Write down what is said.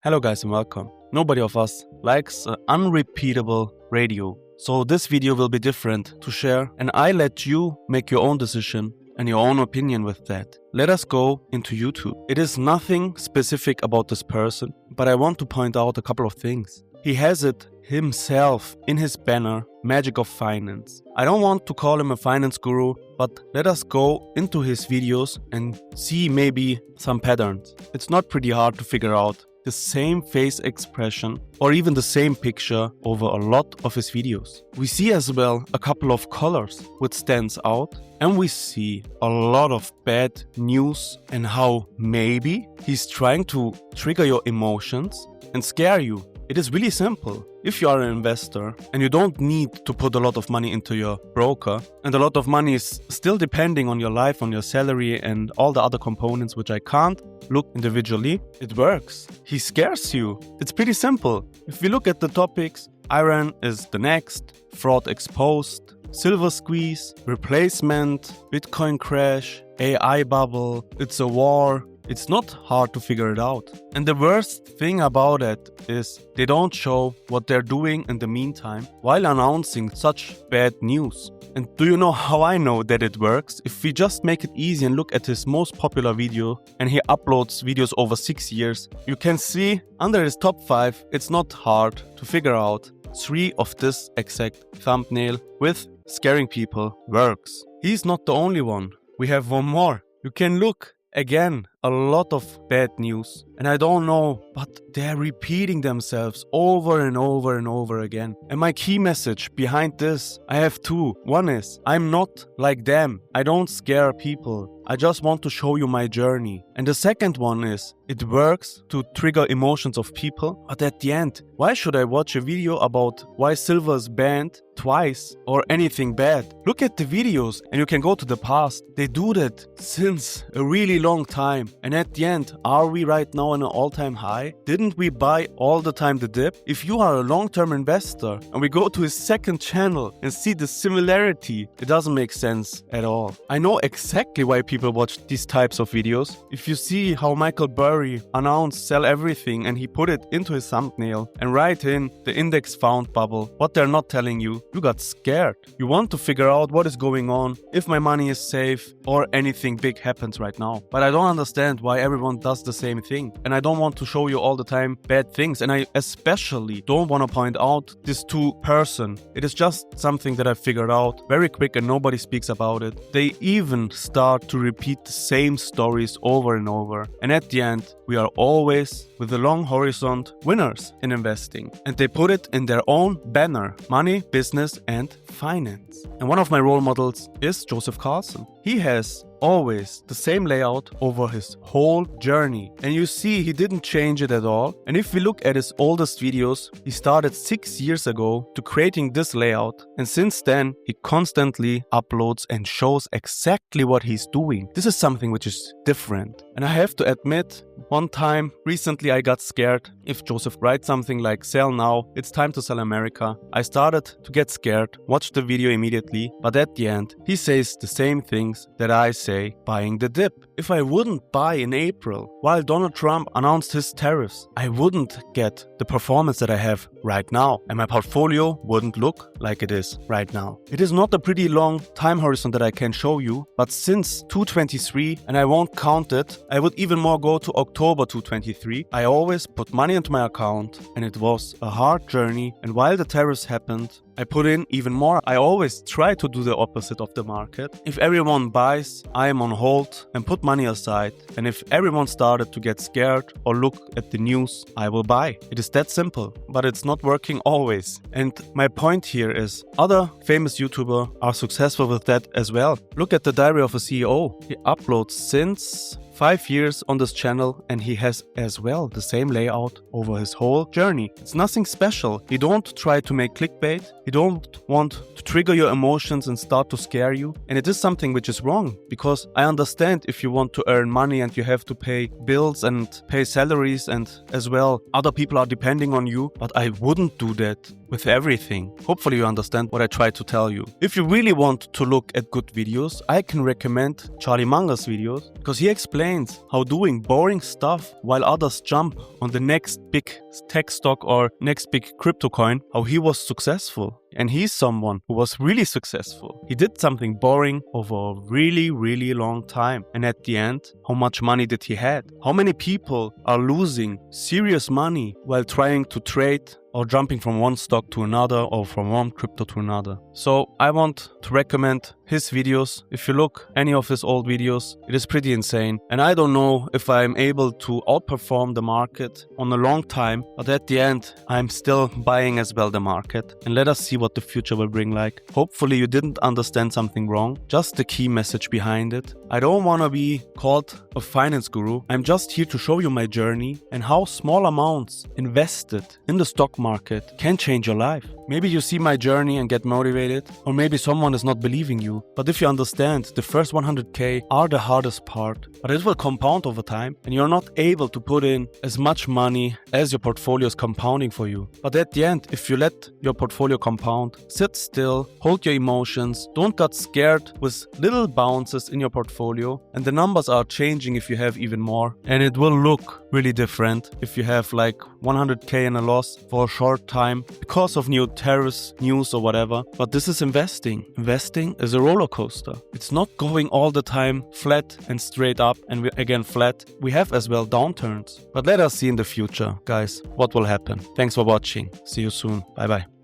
Hello guys and welcome. Nobody of us likes unrepeatable radio. So this video will be different to share and I let you make your own decision and your own opinion with that. Let us go into YouTube. It is nothing specific about this person, but I want to point out a couple of things. He has it himself in his banner, Magic of Finance. I don't want to call him a finance guru, but let us go into his videos and see maybe some patterns. It's not pretty hard to figure out the same face expression or even the same picture over a lot of his videos. We see as well a couple of colors which stands out, and we see a lot of bad news and how maybe he's trying to trigger your emotions and scare you. It is really simple. If you are an investor and you don't need to put a lot of money into your broker, and a lot of money is still depending on your life, on your salary and all the other components which I can't look individually, it works. He scares you. It's pretty simple. If we look at the topics, Iran is the next, fraud exposed, silver squeeze, replacement, Bitcoin crash, AI bubble, it's a war. It's not hard to figure it out. And the worst thing about it is they don't show what they're doing in the meantime while announcing such bad news. And do you know how I know that it works? If we just make it easy and look at his most popular video, and he uploads videos over 6 years, you can see under his top 5, it's not hard to figure out 3 of this exact thumbnail with scaring people works. He's not the only one. We have one more. You can look. Again, a lot of bad news. And I don't know, but they're repeating themselves over and over and over again. And my key message behind this, I have 2. One is, I'm not like them. I don't scare people. I just want to show you my journey. And the second one is, it works to trigger emotions of people. But at the end, why should I watch a video about why silver is banned twice or anything bad? Look at the videos and you can go to the past. They do that since a really long time. And at the end, are we right now in an all-time high? Didn't we buy all the time the dip? If you are a long-term investor and we go to his second channel and see the similarity, it doesn't make sense at all. I know exactly why people watch these types of videos. If you see how Michael Burry announced sell everything and he put it into his thumbnail and write in the index found bubble, what they're not telling you, you got scared. You want to figure out what is going on, if my money is safe or anything big happens right now. But I don't understand why everyone does the same thing. And I don't want to show you all the time bad things. And I especially don't want to point out this 2 person. It is just something that I figured out very quick and nobody speaks about it. They even start to repeat the same stories over and over. And at the end, we are always, with a long horizon, winners in investing. And they put it in their own banner: money, business and finance. And one of my role models is Joseph Carlson. He has always the same layout over his whole journey. And you see he didn't change it at all. And if we look at his oldest videos, he started 6 years ago to creating this layout. And since then, he constantly uploads and shows exactly what he's doing. This is something which is different. And I have to admit, one time recently I got scared. If Joseph writes something like sell now, it's time to sell America, I started to get scared, watched the video immediately, but at the end he says the same things that I say, buying the dip. If I wouldn't buy in April while Donald Trump announced his tariffs, I wouldn't get the performance that I have right now, and my portfolio wouldn't look like it is right now. It is not a pretty long time horizon that I can show you, but since 2023, and I won't count it, I would even more go to October 2023, I always put money into my account, and it was a hard journey. And while the tariffs happened, I put in even more. I always try to do the opposite of the market. If everyone buys, I am on hold and put money aside. And if everyone started to get scared or look at the news, I will buy. It is that simple, but it's not working always. And my point here is other famous YouTubers are successful with that as well. Look at the Diary of a CEO. He uploads since 5 years on this channel and he has as well the same layout over his whole journey. It's nothing special. He don't try to make clickbait. He don't want to trigger your emotions and start to scare you. And it is something which is wrong, because I understand if you want to earn money and you have to pay bills and pay salaries, and as well other people are depending on you, but I wouldn't do that with everything. Hopefully you understand what I try to tell you. If you really want to look at good videos, I can recommend Charlie Munger's videos, because he explains explains how doing boring stuff while others jump on the next big tech stock or next big crypto coin, how he was successful. And he's someone who was really successful. He did something boring over a really, really long time. And at the end, how much money did he have? How many people are losing serious money while trying to trade or jumping from one stock to another or from one crypto to another? So I want to recommend his videos. If you look any of his old videos, it is pretty insane. And I don't know if I'm able to outperform the market on a long time, but at the end, I'm still buying as well the market. And let us see what the future will bring like. Hopefully you didn't understand something wrong, just the key message behind it. I don't want to be called a finance guru. I'm just here to show you my journey and how small amounts invested in the stock market can change your life. Maybe you see my journey and get motivated, or maybe someone is not believing you. But if you understand, the first 100k are the hardest part, but it will compound over time and you're not able to put in as much money as your portfolio is compounding for you. But at the end, if you let your portfolio compound, sit still, hold your emotions, don't get scared with little bounces in your portfolio, and the numbers are changing if you have even more, and it will look really different if you have like 100k in a loss for a short time because of new terrorist news or whatever. But this is investing. Investing is a roller coaster. It's not going all the time flat and straight up and again flat. We have as well downturns. But let us see in the future, guys, what will happen. Thanks for watching. See you soon. Bye bye.